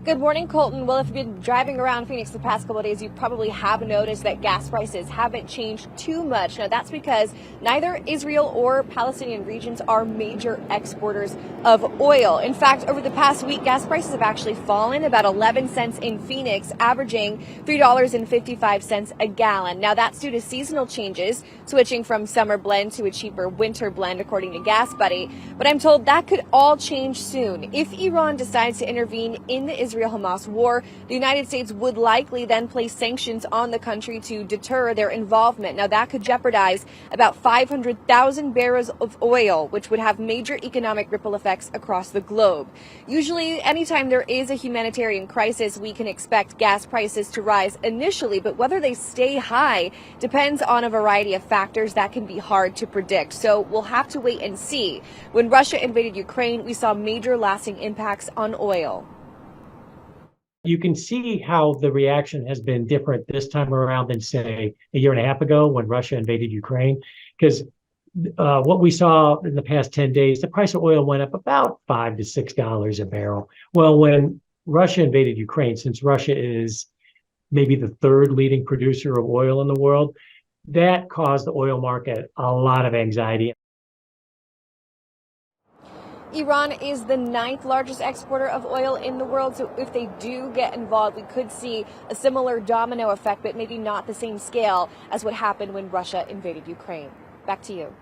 Good morning, Colton. Well, if you've been driving around Phoenix the past couple of days, you probably have noticed that gas prices haven't changed too much. Now, that's because neither Israel or Palestinian regions are major exporters of oil. In fact, over the past week, gas prices have actually fallen about 11 cents in Phoenix, averaging $3.55 a gallon. Now, that's due to seasonal changes, switching from summer blend to a cheaper winter blend, according to Gas Buddy. But I'm told that could all change soon. If Iran decides to intervene in the Israel-Hamas war, the United States would likely then place sanctions on the country to deter their involvement. Now, that could jeopardize about 500,000 barrels of oil, which would have major economic ripple effects across the globe. Usually, anytime there is a humanitarian crisis, we can expect gas prices to rise initially, but whether they stay high depends on a variety of factors that can be hard to predict. So we'll have to wait and see. When Russia invaded Ukraine, we saw major lasting impacts on oil. You can see how the reaction has been different this time around than, say, a year and a half ago when Russia invaded Ukraine. Because what we saw in the past 10 days, the price of oil went up about $5 to $6 a barrel. Well, when Russia invaded Ukraine, since Russia is maybe the third leading producer of oil in the world, that caused the oil market a lot of anxiety. Iran is the 9th largest exporter of oil in the world, so if they do get involved, we could see a similar domino effect, but maybe not the same scale as what happened when Russia invaded Ukraine. Back to you.